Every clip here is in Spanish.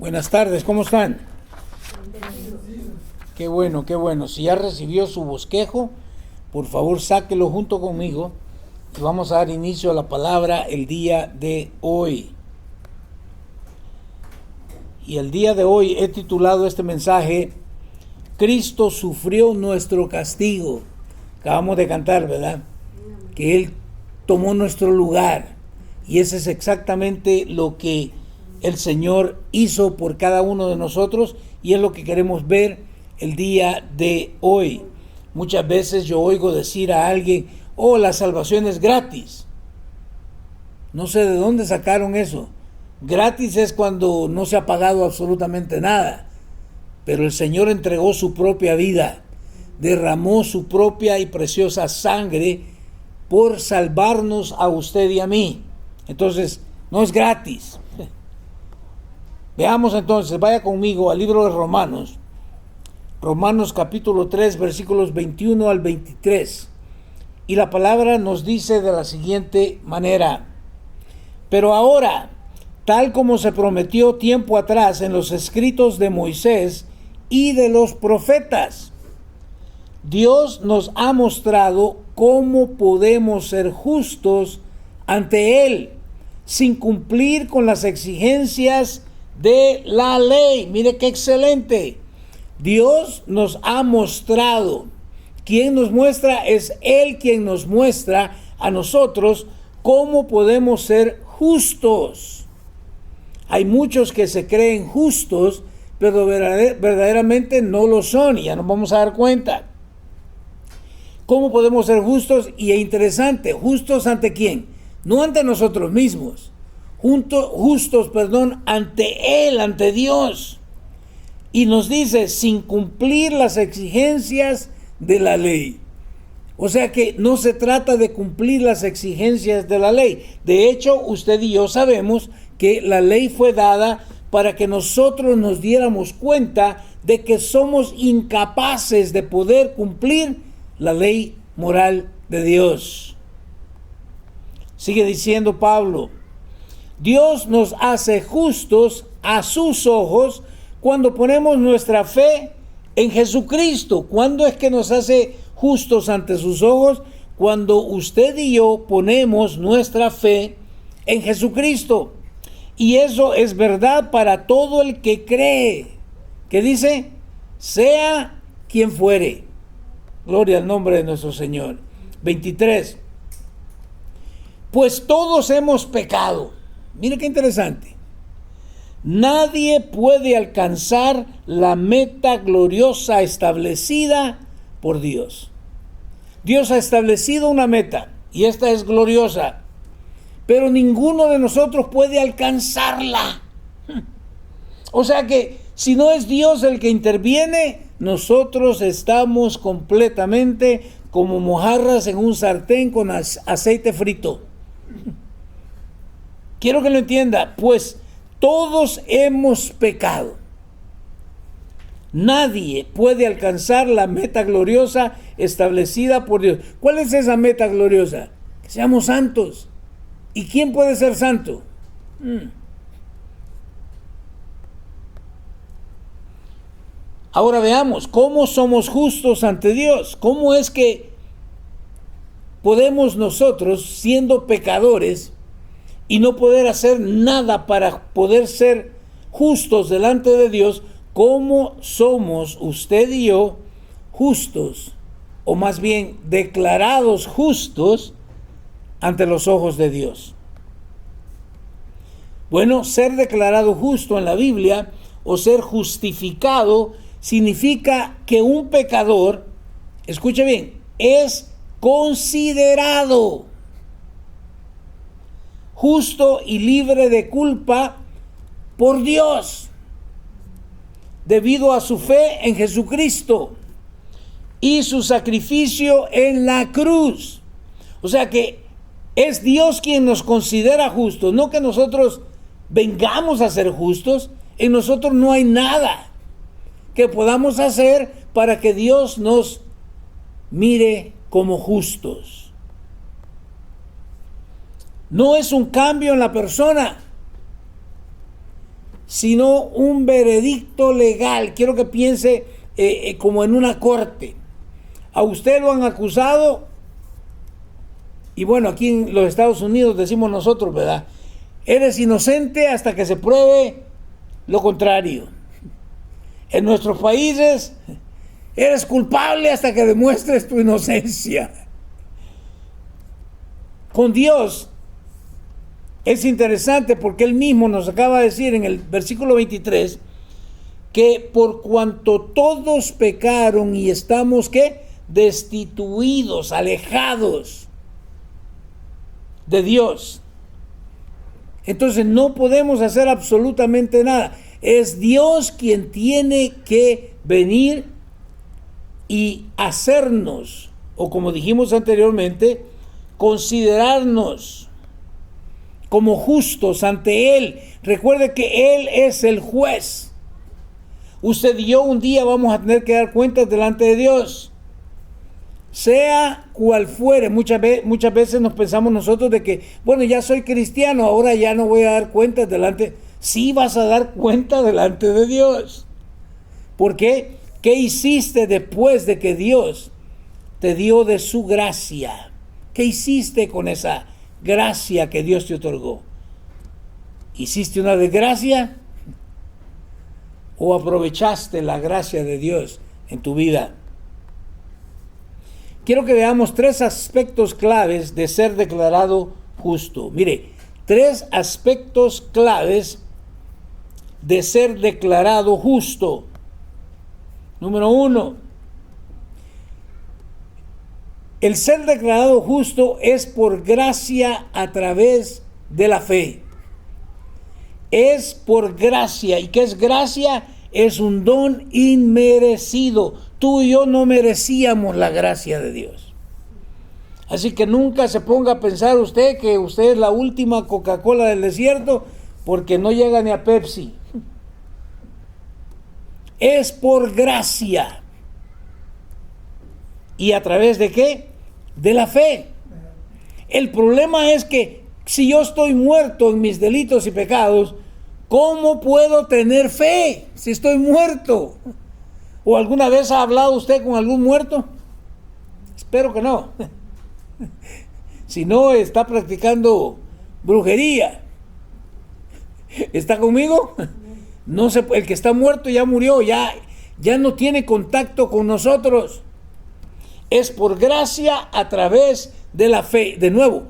Buenas tardes, ¿cómo están? Qué bueno, qué bueno. Si ya recibió su bosquejo, por favor sáquelo junto conmigo y vamos a dar inicio a la palabra el día de hoy. Y el día de hoy he titulado este mensaje, Cristo sufrió nuestro castigo. Acabamos de cantar, ¿verdad? Que Él tomó nuestro lugar. Y ese es exactamente lo que el Señor hizo por cada uno de nosotros y es lo que queremos ver el día de hoy. Muchas veces yo oigo decir a alguien, oh, la salvación es gratis. No sé de dónde sacaron eso. Gratis es cuando no se ha pagado absolutamente nada. Pero el Señor entregó su propia vida, derramó su propia y preciosa sangre por salvarnos a usted y a mí. Entonces, no es gratis. Veamos entonces, vaya conmigo al libro de Romanos. Romanos capítulo 3, versículos 21 al 23. Y la palabra nos dice de la siguiente manera. Pero ahora, tal como se prometió tiempo atrás en los escritos de Moisés y de los profetas, Dios nos ha mostrado cómo podemos ser justos ante Él, sin cumplir con las exigencias de la ley. Mire qué excelente. Dios nos ha mostrado. Quien nos muestra es Él quien nos muestra a nosotros cómo podemos ser justos. Hay muchos que se creen justos, pero verdaderamente no lo son y ya nos vamos a dar cuenta. ¿Cómo podemos ser justos? Y es interesante, ¿justos ante quién? No ante nosotros mismos, justos, ante Él, ante Dios. Y nos dice, sin cumplir las exigencias de la ley. O sea que no se trata de cumplir las exigencias de la ley. De hecho, usted y yo sabemos que la ley fue dada para que nosotros nos diéramos cuenta de que somos incapaces de poder cumplir la ley moral de Dios. Sigue diciendo Pablo, Dios nos hace justos a sus ojos cuando ponemos nuestra fe en Jesucristo. ¿Cuándo es que nos hace justos ante sus ojos? Cuando usted y yo ponemos nuestra fe en Jesucristo. Y eso es verdad para todo el que cree. Que dice, sea quien fuere. Gloria al nombre de nuestro Señor. 23. Pues todos hemos pecado. Mire qué interesante. Nadie puede alcanzar la meta gloriosa establecida por Dios. Dios ha establecido una meta y esta es gloriosa, pero ninguno de nosotros puede alcanzarla. O sea que si no es Dios el que interviene, nosotros estamos completamente como mojarras en un sartén con aceite frito. Quiero que lo entienda, pues todos hemos pecado. Nadie puede alcanzar la meta gloriosa establecida por Dios. ¿Cuál es esa meta gloriosa? Que seamos santos. ¿Y quién puede ser santo? Ahora veamos cómo somos justos ante Dios. ¿Cómo es que podemos nosotros, siendo pecadores, y no poder hacer nada para poder ser justos delante de Dios? ¿Cómo somos usted y yo justos, o más bien declarados justos ante los ojos de Dios? Bueno, ser declarado justo en la Biblia o ser justificado significa que un pecador, escuche bien, es considerado justo y libre de culpa por Dios, debido a su fe en Jesucristo y su sacrificio en la cruz. O sea que es Dios quien nos considera justos, no que nosotros vengamos a ser justos. En nosotros no hay nada que podamos hacer para que Dios nos mire como justos. No es un cambio en la persona, sino un veredicto legal. Quiero que piense como en una corte. A usted lo han acusado, y bueno, aquí en los Estados Unidos decimos nosotros, ¿verdad? Eres inocente hasta que se pruebe lo contrario. En nuestros países, eres culpable hasta que demuestres tu inocencia. Con Dios es interesante porque Él mismo nos acaba de decir en el versículo 23 que por cuanto todos pecaron y estamos, ¿qué? Destituidos, alejados de Dios. Entonces no podemos hacer absolutamente nada. Es Dios quien tiene que venir y hacernos, o como dijimos anteriormente, considerarnos como justos ante Él. Recuerde que Él es el juez. Usted y yo un día vamos a tener que dar cuentas delante de Dios. Sea cual fuere, muchas veces nos pensamos nosotros de que, bueno, ya soy cristiano, ahora ya no voy a dar cuentas delante. Sí vas a dar cuenta delante de Dios. ¿Por qué? ¿Qué hiciste después de que Dios te dio de su gracia? ¿Qué hiciste con esa gracia que Dios te otorgó? ¿Hiciste una desgracia? ¿O aprovechaste la gracia de Dios en tu vida? Quiero que veamos 3 aspectos claves de ser declarado justo. Mire, 3 aspectos claves de ser declarado justo. Número 1. El ser declarado justo es por gracia a través de la fe. Es por gracia. ¿Y qué es gracia? Es un don inmerecido. Tú y yo no merecíamos la gracia de Dios. Así que nunca se ponga a pensar usted que usted es la última Coca-Cola del desierto porque no llega ni a Pepsi. Es por gracia. ¿Y a través de qué? De la fe. El problema es que si yo estoy muerto en mis delitos y pecados, ¿cómo puedo tener fe si estoy muerto? ¿O alguna vez ha hablado usted con algún muerto? Espero que no. Si no, está practicando brujería. ¿Está conmigo? No se, el que está muerto ya murió, ya no tiene contacto con nosotros. Es por gracia a través de la fe. De nuevo,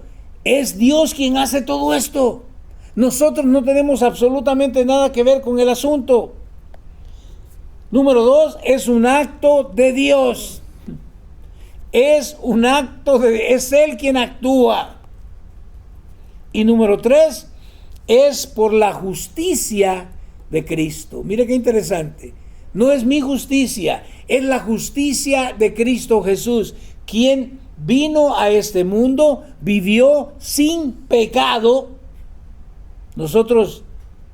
es Dios quien hace todo esto. Nosotros no tenemos absolutamente nada que ver con el asunto. Número 2, es un acto de Dios. Es un acto es Él quien actúa. Y número 3, es por la justicia de Cristo. Mire qué interesante. No es mi justicia, es la justicia de Cristo Jesús, quien vino a este mundo, vivió sin pecado. Nosotros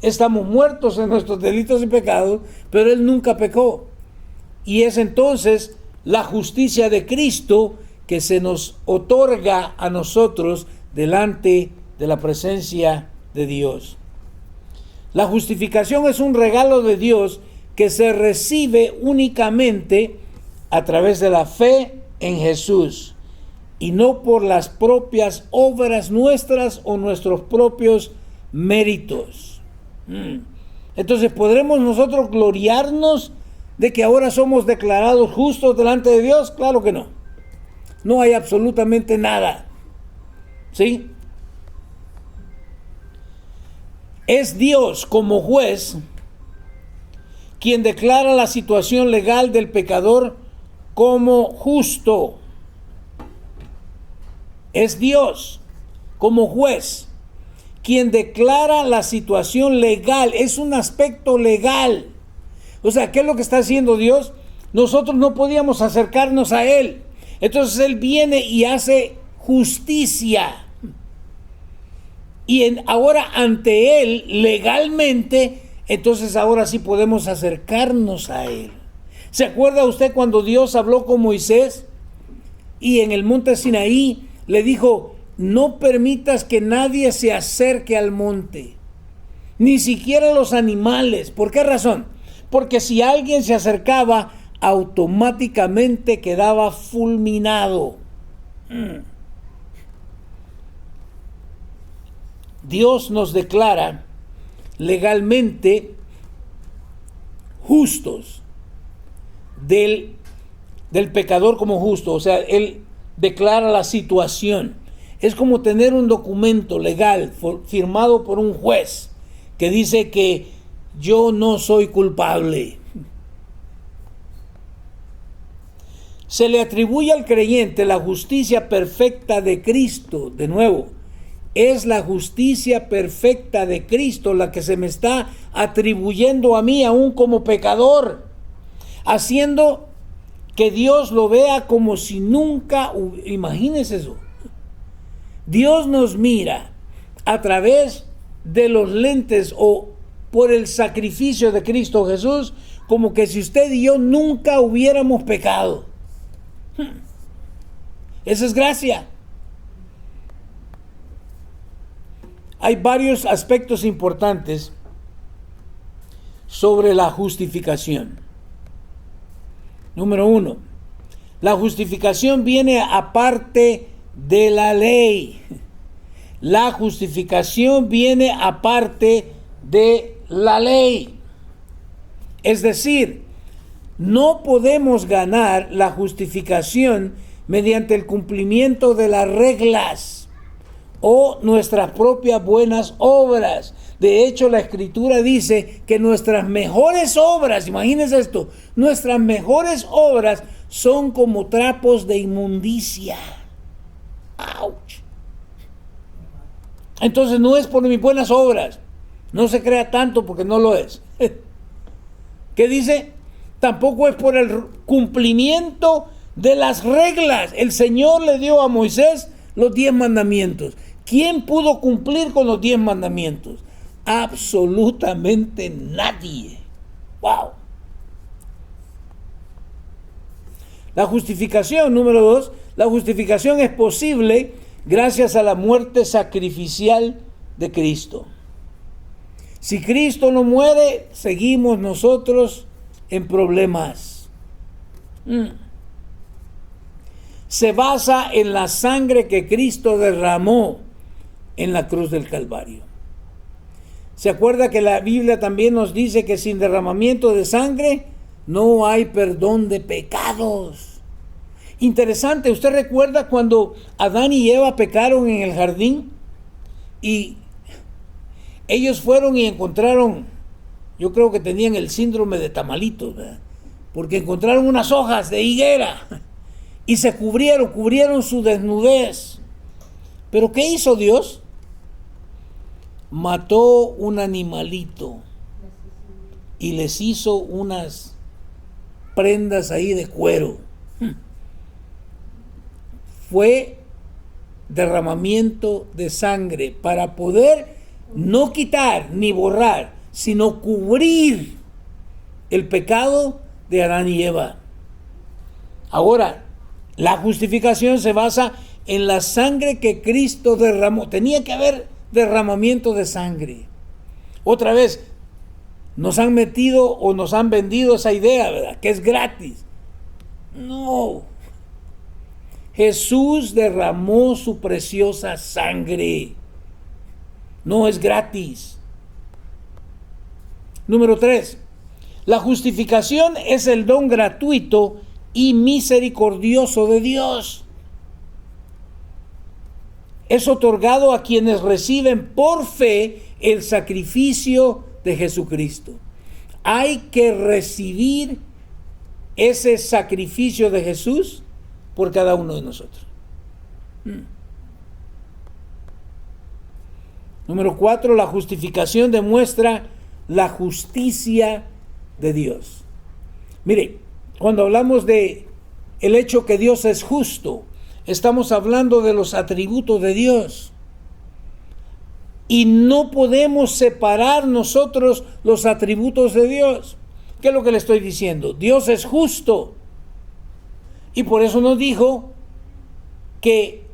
estamos muertos en nuestros delitos y pecados, pero Él nunca pecó. Y es entonces la justicia de Cristo que se nos otorga a nosotros delante de la presencia de Dios. La justificación es un regalo de Dios que se recibe únicamente a través de la fe en Jesús y no por las propias obras nuestras o nuestros propios méritos. Entonces, ¿podremos nosotros gloriarnos de que ahora somos declarados justos delante de Dios? Claro que no. No hay absolutamente nada. ¿Sí? Es Dios como juez quien declara la situación legal del pecador como justo. Es Dios como juez quien declara la situación legal. Es un aspecto legal. O sea, ¿qué es lo que está haciendo Dios? Nosotros no podíamos acercarnos a Él. Entonces Él viene y hace justicia. Y ahora ante Él, legalmente, entonces ahora sí podemos acercarnos a Él. ¿Se acuerda usted cuando Dios habló con Moisés? Y en el monte Sinaí le dijo: no permitas que nadie se acerque al monte. ni siquiera los animales. ¿Por qué razón? Porque si alguien se acercaba, automáticamente quedaba fulminado. Dios nos declara legalmente justos del pecador como justo. O sea, Él declara la situación. Es como tener un documento legal firmado por un juez que dice que yo no soy culpable. Se le atribuye al creyente la justicia perfecta de Cristo. De nuevo, es la justicia perfecta de Cristo la que se me está atribuyendo a mí, aún como pecador, haciendo que Dios lo vea como si nunca, imagínense eso. Dios nos mira a través de los lentes o por el sacrificio de Cristo Jesús, como que si usted y yo nunca hubiéramos pecado. Esa es gracia. Hay varios aspectos importantes sobre la justificación. Número 1, la justificación viene aparte de la ley. La justificación viene aparte de la ley. Es decir, no podemos ganar la justificación mediante el cumplimiento de las reglas o nuestras propias buenas obras. De hecho, la Escritura dice que nuestras mejores obras, imagínense esto, nuestras mejores obras son como trapos de inmundicia. ¡Auch! Entonces no es por mis buenas obras. No se crea tanto porque no lo es. ¿Qué dice? Tampoco es por el cumplimiento de las reglas. El Señor le dio a Moisés los 10 mandamientos. ¿Quién pudo cumplir con los 10 mandamientos? Absolutamente nadie. ¡Wow! La justificación, número 2, la justificación es posible gracias a la muerte sacrificial de Cristo. Si Cristo no muere, seguimos nosotros en problemas. Se basa en la sangre que Cristo derramó en la cruz del Calvario. ¿Se acuerda que la Biblia también nos dice que sin derramamiento de sangre no hay perdón de pecados? Interesante, ¿usted recuerda cuando Adán y Eva pecaron en el jardín? Y ellos fueron y encontraron, yo creo que tenían el síndrome de tamalitos, ¿verdad? Porque encontraron unas hojas de higuera y se cubrieron su desnudez. ¿Pero qué hizo Dios? Mató un animalito y les hizo unas prendas ahí de cuero. Fue derramamiento de sangre para poder no quitar ni borrar, sino cubrir el pecado de Adán y Eva. Ahora, la justificación se basa en la sangre que Cristo derramó. Tenía que haber derramamiento de sangre. Otra vez, nos han metido o nos han vendido esa idea, ¿verdad? Que es gratis. No. Jesús derramó su preciosa sangre. No es gratis. Número 3. La justificación es el don gratuito y misericordioso de Dios. Es otorgado a quienes reciben por fe el sacrificio de Jesucristo. Hay que recibir ese sacrificio de Jesús por cada uno de nosotros. Número 4, la justificación demuestra la justicia de Dios. Mire, cuando hablamos de el hecho que Dios es justo, estamos hablando de los atributos de Dios. Y no podemos separar nosotros los atributos de Dios. ¿Qué es lo que le estoy diciendo? Dios es justo. Y por eso nos dijo que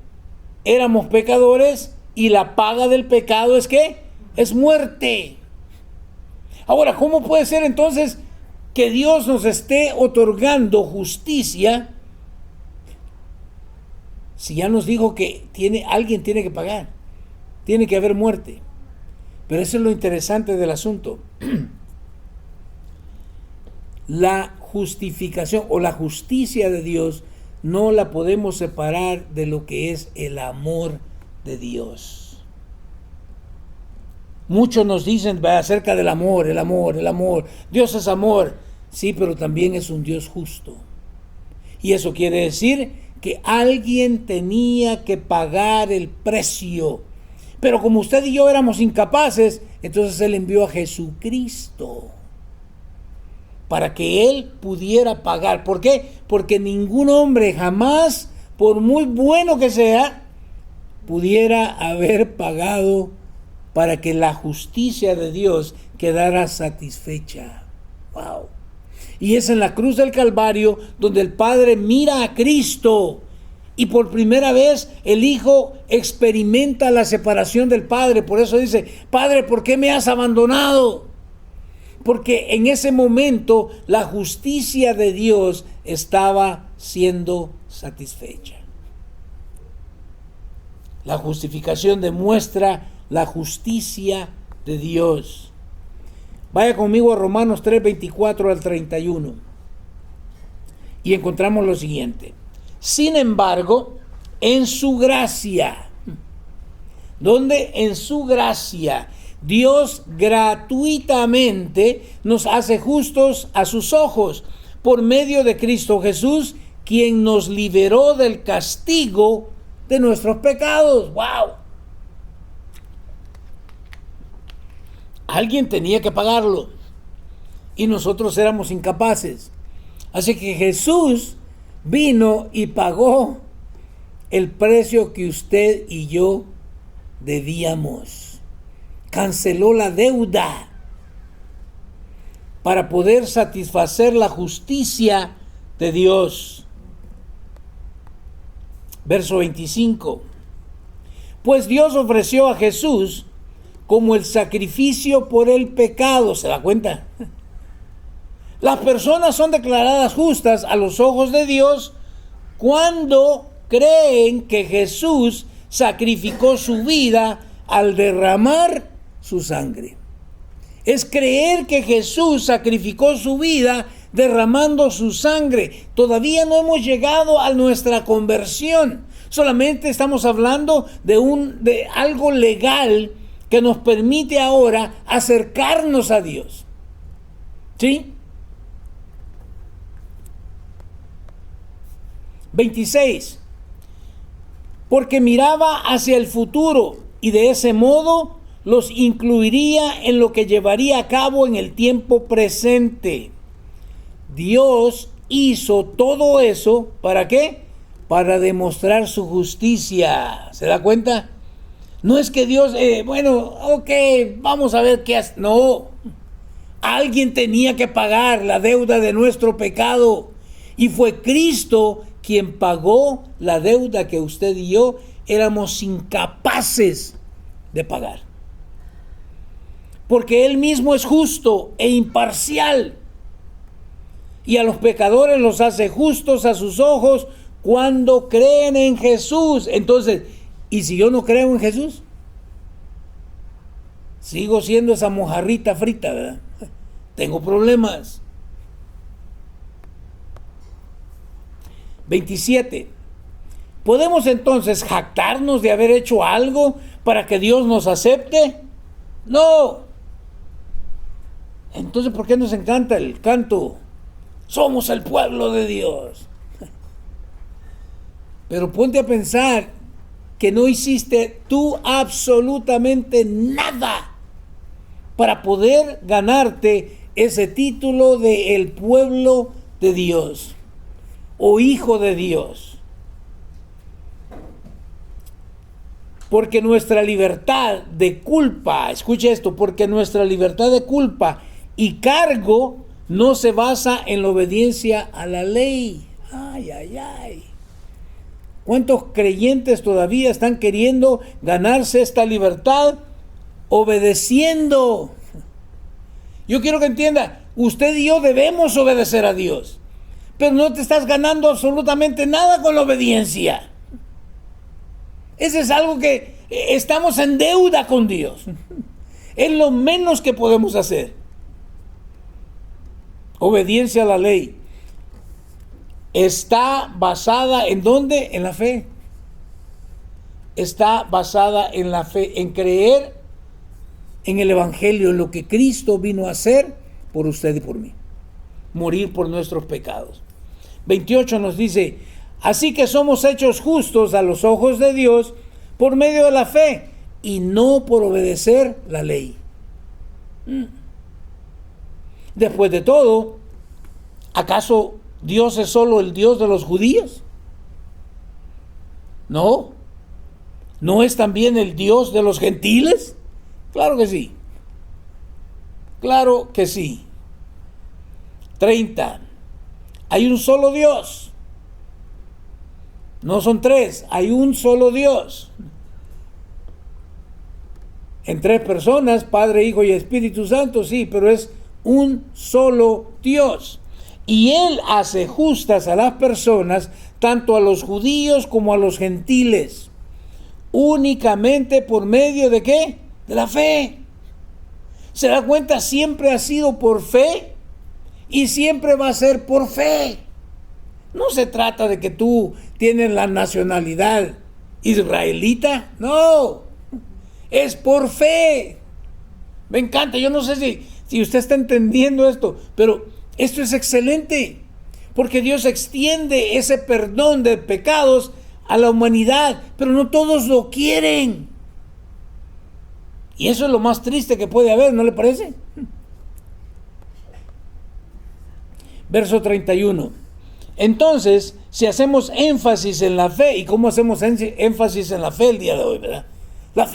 éramos pecadores y la paga del pecado es ¿qué? Es muerte. Ahora, ¿cómo puede ser entonces que Dios nos esté otorgando justicia si ya nos dijo que alguien tiene que pagar? Tiene que haber muerte. Pero eso es lo interesante del asunto. La justificación o la justicia de Dios no la podemos separar de lo que es el amor de Dios. Muchos nos dicen acerca del amor, el amor, el amor. Dios es amor. Sí, pero también es un Dios justo. Y eso quiere decir que alguien tenía que pagar el precio. Pero como usted y yo éramos incapaces, entonces Él envió a Jesucristo para que Él pudiera pagar. ¿Por qué? Porque ningún hombre jamás, por muy bueno que sea, pudiera haber pagado para que la justicia de Dios quedara satisfecha. ¡Wow! Y es en la cruz del Calvario donde el Padre mira a Cristo y por primera vez el Hijo experimenta la separación del Padre. Por eso dice: Padre, ¿por qué me has abandonado? Porque en ese momento la justicia de Dios estaba siendo satisfecha. La justificación demuestra la justicia de Dios. Vaya conmigo a Romanos 3, 24 al 31. Y encontramos lo siguiente: sin embargo, en su gracia, donde en su gracia Dios gratuitamente nos hace justos a sus ojos por medio de Cristo Jesús, quien nos liberó del castigo de nuestros pecados. ¡Wow! Alguien tenía que pagarlo y nosotros éramos incapaces. Así que Jesús vino y pagó el precio que usted y yo debíamos. Canceló la deuda para poder satisfacer la justicia de Dios. Verso 25. Pues Dios ofreció a Jesús como el sacrificio por el pecado. ¿Se da cuenta? Las personas son declaradas justas a los ojos de Dios cuando creen que Jesús sacrificó su vida al derramar su sangre. Es creer que Jesús sacrificó su vida derramando su sangre. Todavía no hemos llegado a nuestra conversión. Solamente estamos hablando de algo legal que nos permite ahora acercarnos a Dios. ¿Sí? 26. Porque miraba hacia el futuro y de ese modo los incluiría en lo que llevaría a cabo en el tiempo presente. Dios hizo todo eso, ¿para qué? Para demostrar su justicia. ¿Se da cuenta? No es que Dios, vamos a ver qué hace. No, alguien tenía que pagar la deuda de nuestro pecado. Y fue Cristo quien pagó la deuda que usted y yo éramos incapaces de pagar. Porque Él mismo es justo e imparcial. Y a los pecadores los hace justos a sus ojos cuando creen en Jesús. Entonces, ¿y si yo no creo en Jesús? Sigo siendo esa mojarrita frita, ¿verdad? Tengo problemas. 27. ¿Podemos entonces jactarnos de haber hecho algo para que Dios nos acepte? No. Entonces, ¿por qué nos encanta el canto? Somos el pueblo de Dios. Pero ponte a pensar que no hiciste tú absolutamente nada para poder ganarte ese título de el pueblo de Dios o hijo de Dios. Porque nuestra libertad de culpa, escucha esto, porque nuestra libertad de culpa y cargo no se basa en la obediencia a la ley. Ay, ay, ay. ¿Cuántos creyentes todavía están queriendo ganarse esta libertad obedeciendo? Yo quiero que entienda, usted y yo debemos obedecer a Dios, pero no te estás ganando absolutamente nada con la obediencia. Ese es algo que estamos en deuda con Dios. Es lo menos que podemos hacer. Obediencia a la ley está basada ¿en dónde? En la fe. Está basada en la fe, en creer en el Evangelio, en lo que Cristo vino a hacer por usted y por mí. Morir por nuestros pecados. 28 nos dice, así que somos hechos justos a los ojos de Dios por medio de la fe y no por obedecer la ley. Después de todo, ¿acaso Dios es solo el Dios de los judíos? No. ¿No es también el Dios de los gentiles? Claro que sí. Claro que sí. 30. Hay un solo Dios. No son tres, hay un solo Dios. En tres personas, Padre, Hijo y Espíritu Santo, sí, pero es un solo Dios. Y Él hace justas a las personas, tanto a los judíos como a los gentiles, únicamente por medio de ¿qué? De la fe. ¿Se da cuenta? Siempre ha sido por fe y siempre va a ser por fe. No se trata de que tú tienes la nacionalidad israelita, no, es por fe. Me encanta, yo no sé si usted está entendiendo esto, pero esto es excelente, porque Dios extiende ese perdón de pecados a la humanidad, pero no todos lo quieren. Y eso es lo más triste que puede haber, ¿no le parece? Verso 31. Entonces, si hacemos énfasis en la fe, ¿y cómo hacemos énfasis en la fe el día de hoy, verdad? La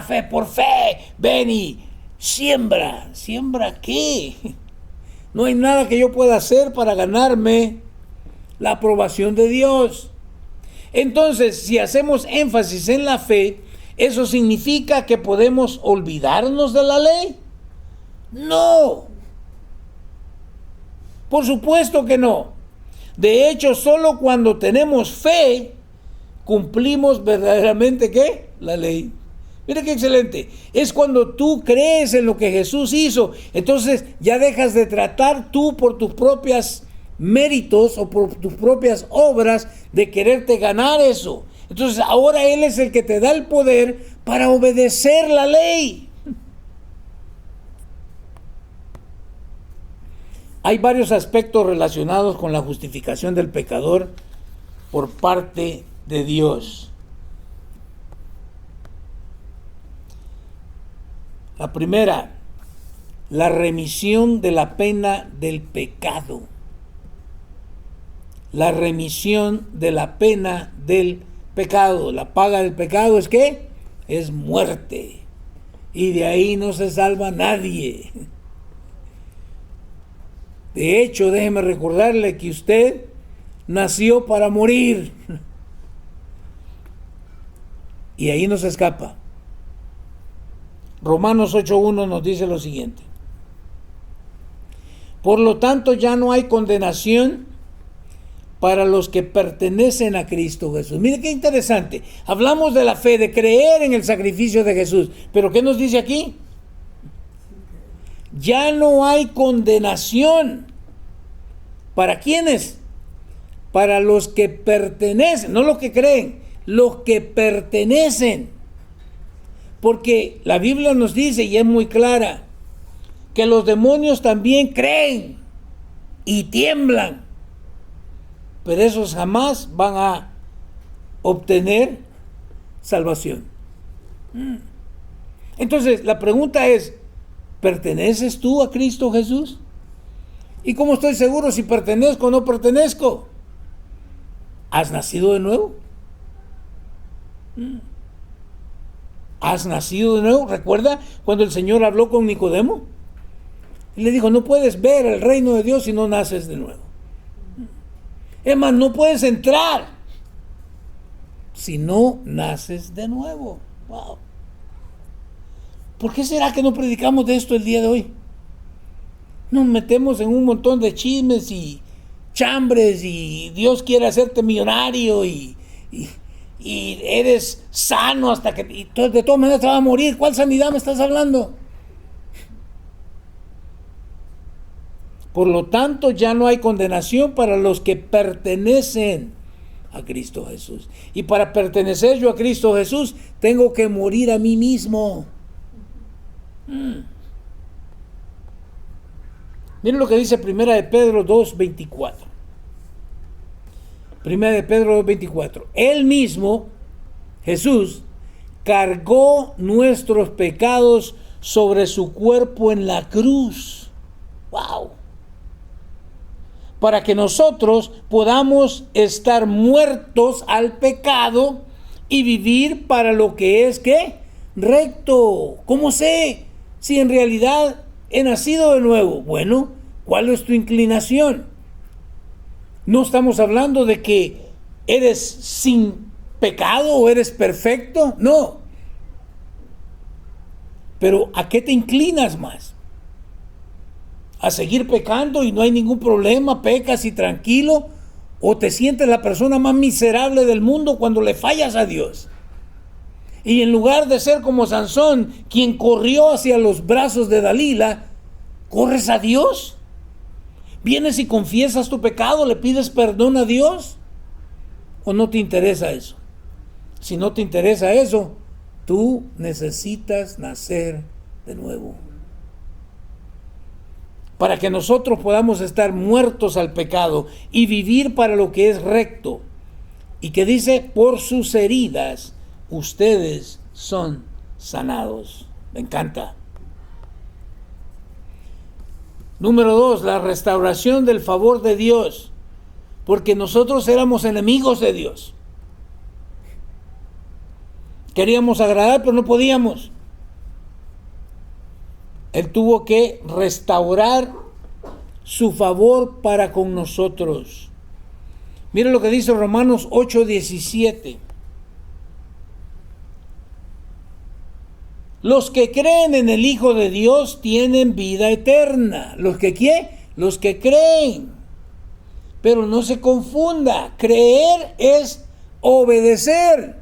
fe, por fe, ven y siembra. ¿Siembra qué? No hay nada que yo pueda hacer para ganarme la aprobación de Dios. Entonces, si hacemos énfasis en la fe, ¿eso significa que podemos olvidarnos de la ley? No. Por supuesto que no. De hecho, solo cuando tenemos fe, cumplimos verdaderamente ¿qué? La ley. Mira qué excelente. Es cuando tú crees en lo que Jesús hizo. Entonces ya dejas de tratar tú por tus propios méritos o por tus propias obras de quererte ganar eso. Entonces ahora Él es el que te da el poder para obedecer la ley. Hay varios aspectos relacionados con la justificación del pecador por parte de Dios. La primera, la remisión de la pena del pecado. La remisión de la pena del pecado. La paga del pecado es ¿qué? Es muerte. Y de ahí no se salva nadie. De hecho, déjeme recordarle que usted nació para morir. Y ahí no se escapa. Romanos 8:1 nos dice lo siguiente. Por lo tanto, ya no hay condenación para los que pertenecen a Cristo Jesús. Mire qué interesante. Hablamos de la fe, de creer en el sacrificio de Jesús. ¿Pero qué nos dice aquí? Ya no hay condenación. ¿Para quiénes? Para los que pertenecen, no los que creen, los que pertenecen. Porque la Biblia nos dice, y es muy clara, que los demonios también creen y tiemblan. Pero esos jamás van a obtener salvación. Entonces, la pregunta es, ¿perteneces tú a Cristo Jesús? ¿Y cómo estoy seguro si pertenezco o no pertenezco? ¿Has nacido de nuevo? ¿Has nacido de nuevo? ¿Recuerda cuando el Señor habló con Nicodemo? Y le dijo, no puedes ver el reino de Dios si no naces de nuevo. Es más, no puedes entrar si no naces de nuevo. Wow. ¿Por qué será que no predicamos de esto el día de hoy? Nos metemos en un montón de chismes y chambres y Dios quiere hacerte millonario y eres sano hasta que de todas maneras te vas a morir. ¿Cuál sanidad me estás hablando? Por lo tanto, ya no hay condenación para los que pertenecen a Cristo Jesús. Y para pertenecer yo a Cristo Jesús, tengo que morir a mí mismo. Miren lo que dice Primera de Pedro 2:24. Primera de Pedro 2:24. Él mismo, Jesús, cargó nuestros pecados sobre su cuerpo en la cruz. ¡Wow! Para que nosotros podamos estar muertos al pecado y vivir para lo que es, ¿qué? Recto. ¿Cómo sé si en realidad he nacido de nuevo? Bueno, ¿cuál es tu inclinación? No estamos hablando de que eres sin pecado o eres perfecto, no. Pero ¿a qué te inclinas más? ¿A seguir pecando y no hay ningún problema, pecas y tranquilo? ¿O te sientes la persona más miserable del mundo cuando le fallas a Dios? Y en lugar de ser como Sansón, quien corrió hacia los brazos de Dalila, ¿corres a Dios? ¿Vienes y confiesas tu pecado, le pides perdón a Dios? ¿O no te interesa eso? Si no te interesa eso, tú necesitas nacer de nuevo. Para que nosotros podamos estar muertos al pecado y vivir para lo que es recto. Y que dice, por sus heridas ustedes son sanados. Me encanta. Número 2, la restauración del favor de Dios. Porque nosotros éramos enemigos de Dios. Queríamos agradar, pero no podíamos. Él tuvo que restaurar su favor para con nosotros. Mira lo que dice Romanos 8:17. Los que creen en el Hijo de Dios tienen vida eterna. ¿Los que qué? Los que creen. Pero no se confunda. Creer es obedecer.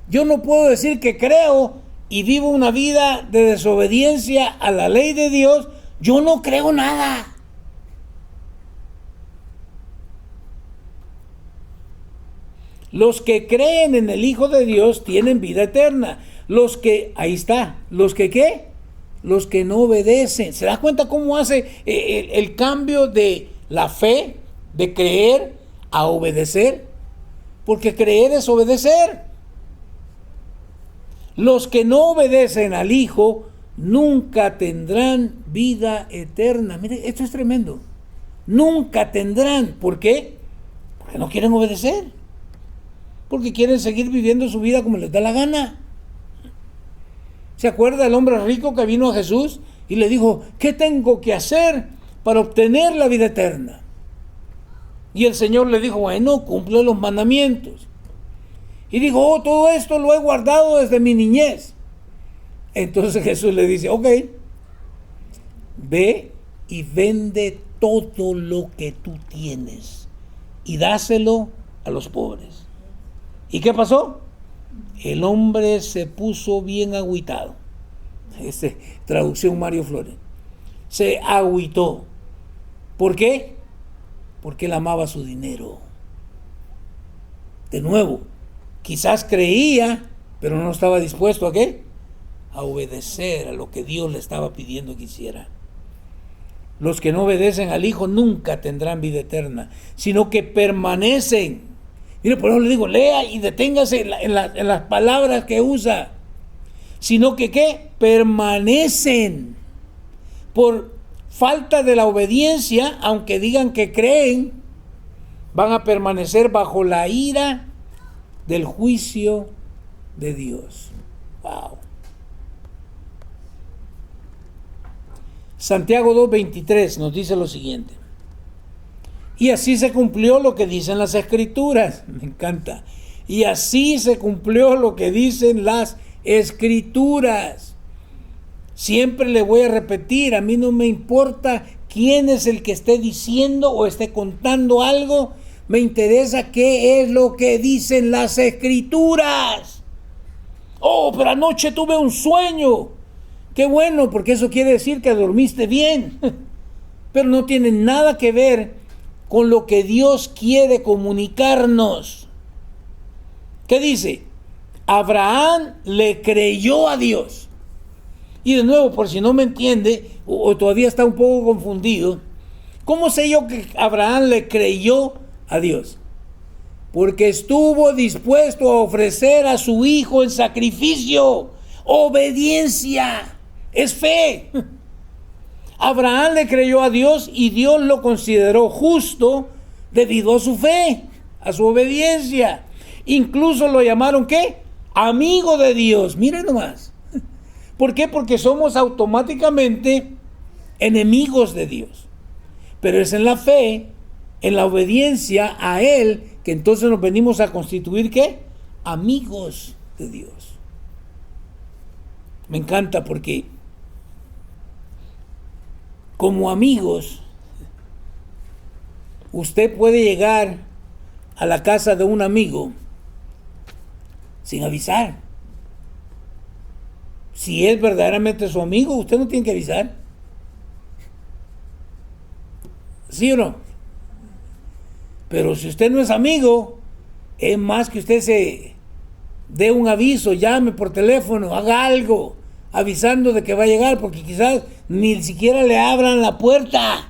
Yo no puedo decir que creo y vivo una vida de desobediencia a la ley de Dios. Yo no creo nada. Los que creen en el Hijo de Dios tienen vida eterna. Los que, ahí está, los que ¿qué? Los que no obedecen. ¿Se da cuenta cómo hace el cambio de la fe, de creer a obedecer? Porque creer es obedecer. Los que no obedecen al Hijo nunca tendrán vida eterna. Mire, esto es tremendo. Nunca tendrán. ¿Por qué? Porque no quieren obedecer. Porque quieren seguir viviendo su vida como les da la gana. ¿Se acuerda el hombre rico que vino a Jesús y le dijo, ¿qué tengo que hacer para obtener la vida eterna? Y el Señor le dijo, bueno, cumple los mandamientos. Y dijo, oh, todo esto lo he guardado desde mi niñez. Entonces Jesús le dice, ok, ve y vende todo lo que tú tienes y dáselo a los pobres. ¿Y qué pasó? El hombre se puso bien agüitado. Traducción Mario Flores. Se agüitó. ¿Por qué? Porque él amaba su dinero. De nuevo, quizás creía, pero no estaba dispuesto ¿a qué? A obedecer a lo que Dios le estaba pidiendo que hiciera. Los que no obedecen al Hijo nunca tendrán vida eterna, sino que permanecen. Mire, por eso le digo, lea y deténgase en las palabras que usa. Sino que ¿qué? Permanecen. Por falta de la obediencia, aunque digan que creen, van a permanecer bajo la ira del juicio de Dios. Wow. Santiago 2:23 nos dice lo siguiente. Y así se cumplió lo que dicen las Escrituras. Me encanta. Y así se cumplió lo que dicen las Escrituras. Siempre le voy a repetir, a mí no me importa quién es el que esté diciendo o esté contando algo. Me interesa qué es lo que dicen las Escrituras. Oh, pero anoche tuve un sueño. Qué bueno, porque eso quiere decir que dormiste bien. Pero no tiene nada que ver con lo que Dios quiere comunicarnos. ¿Qué dice? Abraham le creyó a Dios. Y de nuevo, por si no me entiende o todavía está un poco confundido, ¿cómo sé yo que Abraham le creyó a Dios? Porque estuvo dispuesto a ofrecer a su hijo en sacrificio. Obediencia es fe. Abraham le creyó a Dios y Dios lo consideró justo debido a su fe, a su obediencia. Incluso lo llamaron, ¿qué? Amigo de Dios. Miren nomás. ¿Por qué? Porque somos automáticamente enemigos de Dios. Pero es en la fe, en la obediencia a Él, que entonces nos venimos a constituir, ¿qué? Amigos de Dios. Me encanta porque como amigos, usted puede llegar a la casa de un amigo sin avisar. Si es verdaderamente su amigo, usted no tiene que avisar. ¿Sí o no? Pero si usted no es amigo, es más que usted se dé un aviso, llame por teléfono, haga algo, avisando de que va a llegar, porque quizás ni siquiera le abran la puerta.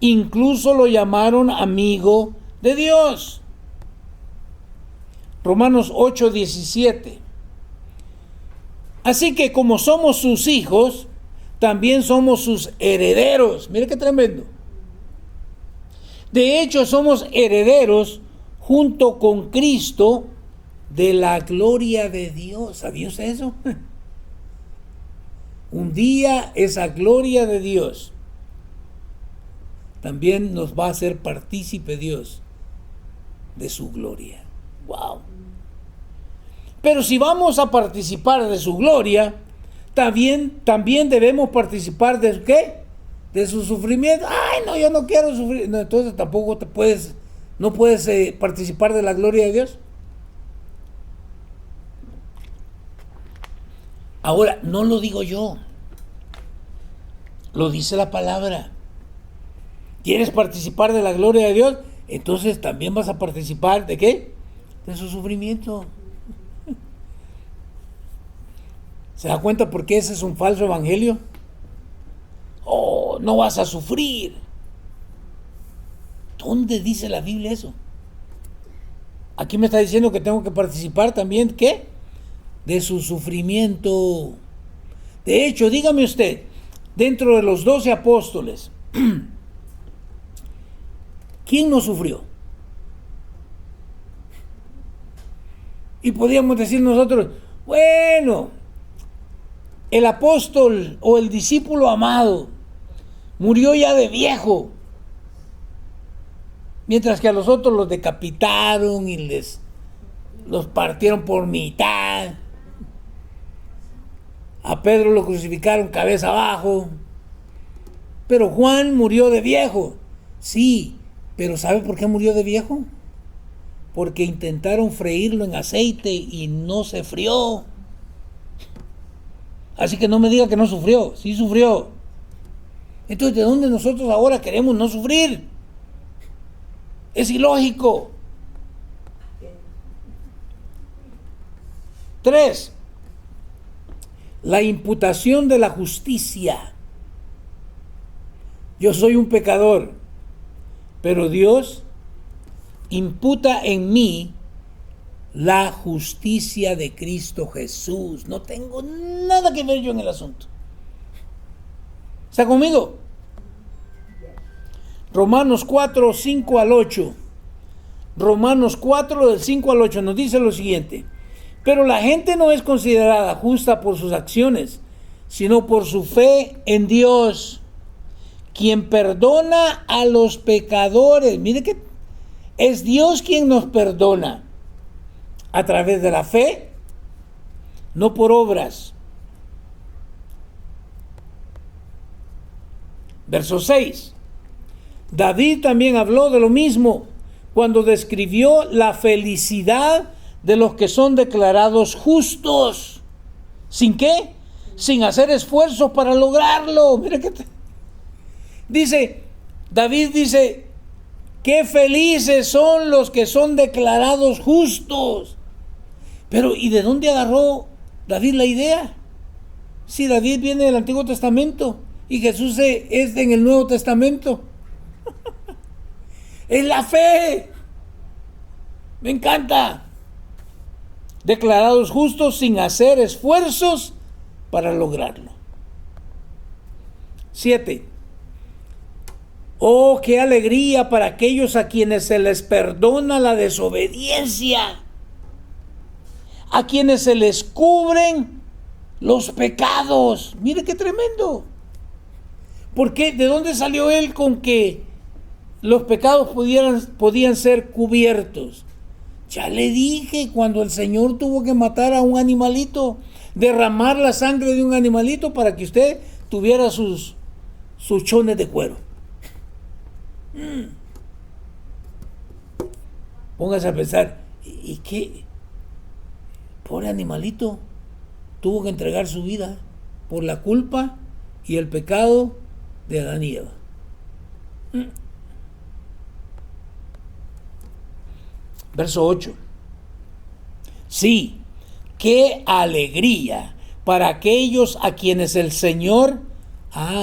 Incluso lo llamaron amigo de Dios. Romanos 8:17. Así que como somos sus hijos, también somos sus herederos. Mire qué tremendo. De hecho, somos herederos junto con Cristo de la gloria de Dios. ¿Sabía usted eso? Un día esa gloria de Dios también nos va a hacer partícipe Dios de su gloria. ¡Wow! Pero si vamos a participar de su gloria, también debemos participar de ¿qué? De su sufrimiento. ¡Ay, no, yo no quiero sufrir! No, entonces tampoco no puedes participar de la gloria de Dios. Ahora, no lo digo yo, lo dice la palabra. ¿Quieres participar de la gloria de Dios? Entonces también vas a participar ¿de qué? De su sufrimiento. ¿Se da cuenta por qué ese es un falso evangelio? Oh, no vas a sufrir. ¿Dónde dice la Biblia eso? Aquí me está diciendo que tengo que participar también, ¿qué? De su sufrimiento. De hecho, dígame usted, dentro de los 12 apóstoles, ¿quién no sufrió? Y podríamos decir nosotros, bueno, el apóstol o el discípulo amado murió ya de viejo, mientras que a los otros los decapitaron y los partieron por mitad. A Pedro lo crucificaron cabeza abajo. Pero Juan murió de viejo. Sí, pero ¿sabe por qué murió de viejo? Porque intentaron freírlo en aceite y no se frió. Así que no me diga que no sufrió. Sí sufrió. Entonces, ¿de dónde nosotros ahora queremos no sufrir? Es ilógico. 3. La imputación de la justicia. Yo soy un pecador, pero Dios imputa en mí la justicia de Cristo Jesús. No tengo nada que ver yo en el asunto. ¿Está conmigo? Romanos 4, 5 al 8. Romanos 4, del 5 al 8 nos dice lo siguiente. Pero la gente no es considerada justa por sus acciones, sino por su fe en Dios, quien perdona a los pecadores. Mire que es Dios quien nos perdona a través de la fe, no por obras. Verso 6. David también habló de lo mismo cuando describió la felicidad de los que son declarados justos. ¿Sin qué? Sin hacer esfuerzos para lograrlo. Mira que David dice, qué felices son los que son declarados justos. Pero ¿y de dónde agarró David la idea? Si David viene del Antiguo Testamento y Jesús es en el Nuevo Testamento. Es la fe. Me encanta. Declarados justos sin hacer esfuerzos para lograrlo. 7. Oh, qué alegría para aquellos a quienes se les perdona la desobediencia, a quienes se les cubren los pecados. Mire qué tremendo. ¿Por qué? ¿De dónde salió él con que los pecados podían ser cubiertos? Ya le dije, cuando el Señor tuvo que matar a un animalito, derramar la sangre de un animalito para que usted tuviera sus chones de cuero. Póngase a pensar, ¿y qué? Pobre animalito, tuvo que entregar su vida por la culpa y el pecado de Adán y Eva. Verso 8. Sí, qué alegría para aquellos a quienes el Señor,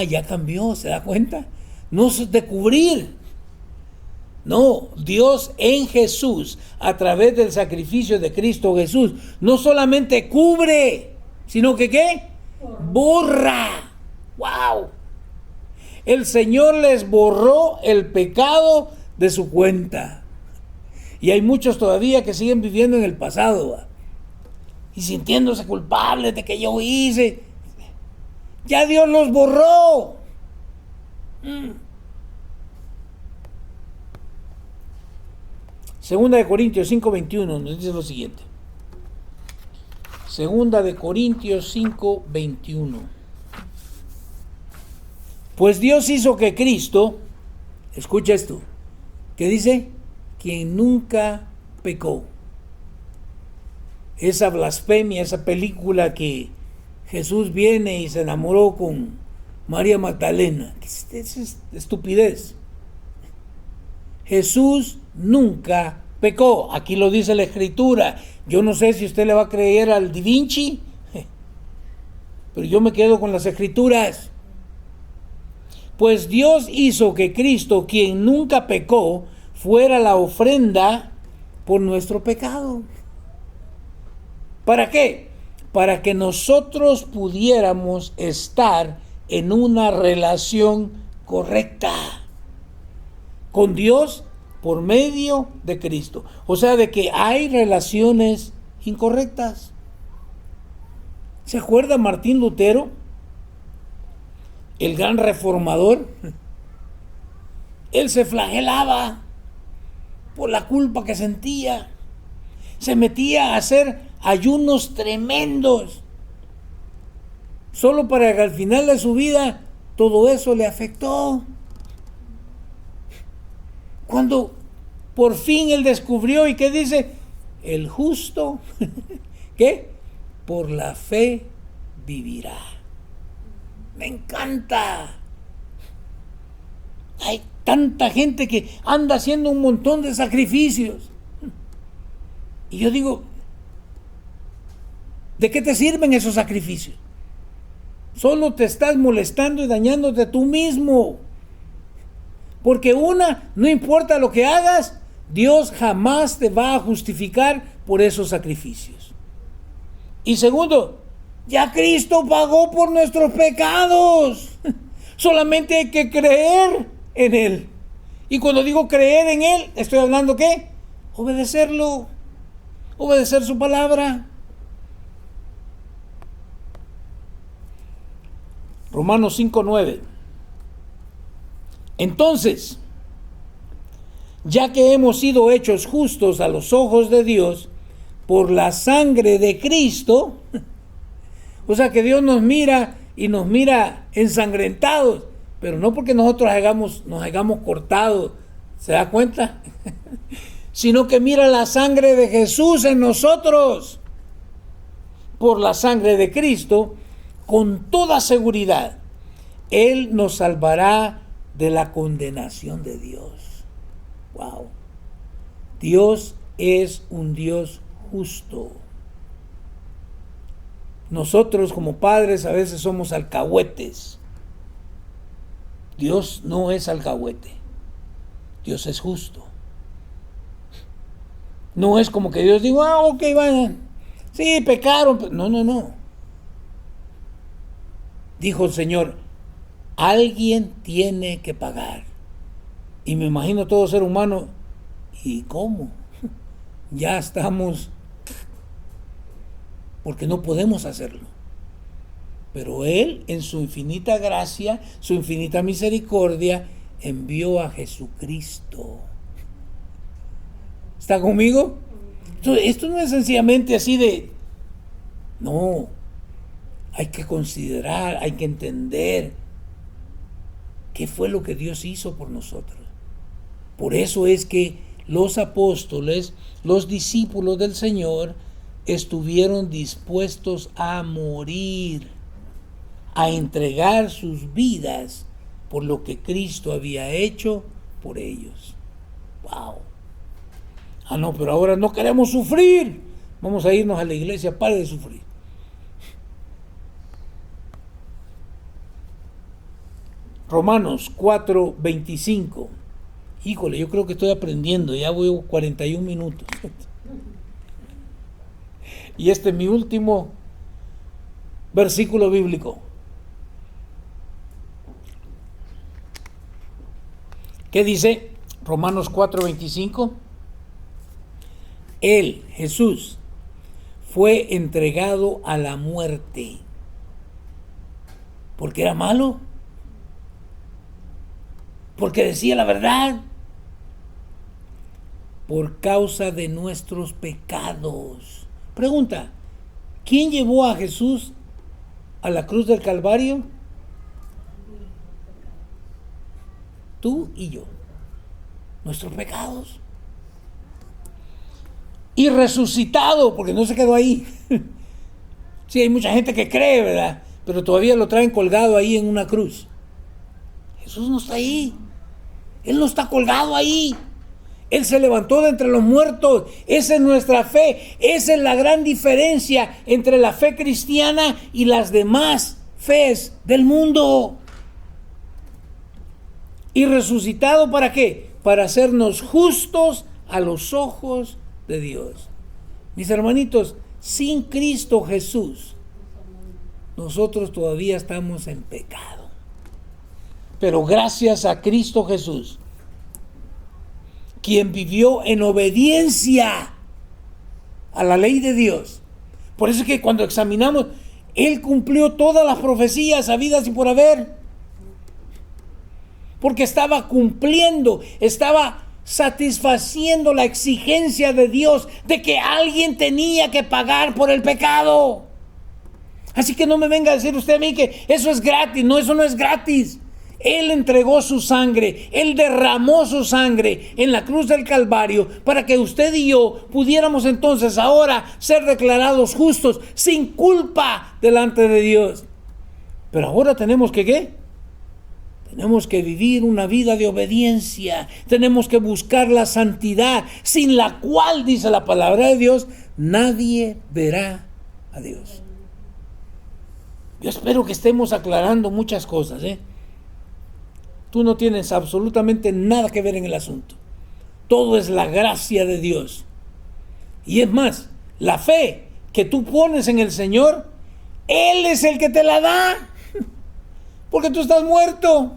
ya cambió, ¿se da cuenta? No es de cubrir. No, Dios en Jesús, a través del sacrificio de Cristo Jesús, no solamente cubre, sino que ¿qué? Borra. ¡Wow! El Señor les borró el pecado de su cuenta. Y hay muchos todavía que siguen viviendo en el pasado, y sintiéndose culpables de que yo hice. Ya Dios los borró. Segunda de Corintios 5:21 nos dice lo siguiente. Segunda de Corintios 5:21. Pues Dios hizo que Cristo, escucha esto, que dice, quien nunca pecó. Esa blasfemia, esa película que Jesús viene y se enamoró con María Magdalena. Es estupidez. Jesús nunca pecó. Aquí lo dice la Escritura. Yo no sé si usted le va a creer al Da Vinci, pero yo me quedo con las Escrituras. Pues Dios hizo que Cristo, quien nunca pecó, fuera la ofrenda por nuestro pecado. ¿Para qué? Para que nosotros pudiéramos estar en una relación correcta con Dios por medio de Cristo. O sea, de que hay relaciones incorrectas. ¿Se acuerda Martín Lutero? El gran reformador. Él se flagelaba por la culpa que sentía. Se metía a hacer ayunos tremendos, solo para que al final de su vida todo eso le afectó. Cuando por fin él descubrió, ¿y qué dice? El justo, ¿qué? Por la fe vivirá. Me encanta. Hay tanta gente que anda haciendo un montón de sacrificios. Y yo digo, ¿de qué te sirven esos sacrificios? Solo te estás molestando y dañándote tú mismo. Porque no importa lo que hagas, Dios jamás te va a justificar por esos sacrificios. Y segundo, ya Cristo pagó por nuestros pecados. Solamente hay que creer en Él. Y cuando digo creer en Él, estoy hablando ¿qué? Obedecerlo. Obedecer su palabra. Romanos 5:9. Entonces, ya que hemos sido hechos justos a los ojos de Dios por la sangre de Cristo, o sea que Dios nos mira y nos mira ensangrentados, Pero no porque nosotros nos hayamos cortado, ¿se da cuenta? Sino que mira la sangre de Jesús en nosotros. Por la sangre de Cristo, con toda seguridad, Él nos salvará de la condenación de Dios. Wow. Dios es un Dios justo. Nosotros como padres a veces somos alcahuetes. Dios no es alcahuete. Dios es justo. No es como que Dios diga, ok, vayan. Sí, pecaron. No. Dijo el Señor, alguien tiene que pagar. Y me imagino todo ser humano, ¿y cómo? Ya estamos, porque no podemos hacerlo. Pero Él, en su infinita gracia, su infinita misericordia, envió a Jesucristo. ¿Está conmigo? Esto no es sencillamente así de... No, hay que considerar, hay que entender qué fue lo que Dios hizo por nosotros. Por eso es que los apóstoles, los discípulos del Señor, estuvieron dispuestos a morir, a entregar sus vidas por lo que Cristo había hecho por ellos. ¡Wow! Ah, no, pero ahora no queremos sufrir. Vamos a irnos a la iglesia, pare de sufrir. Romanos 4:25. Híjole, yo creo que estoy aprendiendo, ya voy 41 minutos. Y este es mi último versículo bíblico. ¿Qué dice? Romanos 4:25. Él, Jesús, fue entregado a la muerte. ¿Porque era malo? ¿Porque decía la verdad? Por causa de nuestros pecados. Pregunta, ¿quién llevó a Jesús a la cruz del Calvario? Tú y yo. Nuestros pecados. Y resucitado, porque no se quedó ahí. Sí, hay mucha gente que cree, ¿verdad? Pero todavía lo traen colgado ahí en una cruz. Jesús no está ahí. Él no está colgado ahí. Él se levantó de entre los muertos. Esa es nuestra fe. Esa es la gran diferencia entre la fe cristiana y las demás fees del mundo. ¿Y resucitado para qué? Para hacernos justos a los ojos de Dios. Mis hermanitos, sin Cristo Jesús, nosotros todavía estamos en pecado. Pero gracias a Cristo Jesús, quien vivió en obediencia a la ley de Dios. Por eso es que cuando examinamos, Él cumplió todas las profecías habidas y por haber. Porque estaba cumpliendo, estaba satisfaciendo la exigencia de Dios de que alguien tenía que pagar por el pecado. Así que no me venga a decir usted a mí que eso es gratis. No, eso no es gratis. Él entregó su sangre, Él derramó su sangre en la cruz del Calvario para que usted y yo pudiéramos entonces ahora ser declarados justos, sin culpa delante de Dios. Pero ahora tenemos que ¿qué? Tenemos que vivir una vida de obediencia. Tenemos que buscar la santidad, sin la cual, dice la palabra de Dios, nadie verá a Dios. Yo espero que estemos aclarando muchas cosas, Tú no tienes absolutamente nada que ver en el asunto. Todo es la gracia de Dios. Y es más, la fe que tú pones en el Señor, Él es el que te la da. Porque tú estás muerto.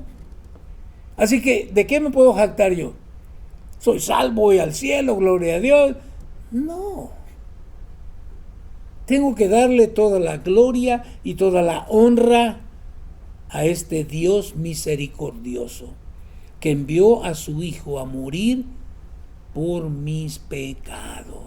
Así que, ¿de qué me puedo jactar yo? Soy salvo, voy al cielo, gloria a Dios. No. Tengo que darle toda la gloria y toda la honra a este Dios misericordioso que envió a su Hijo a morir por mis pecados.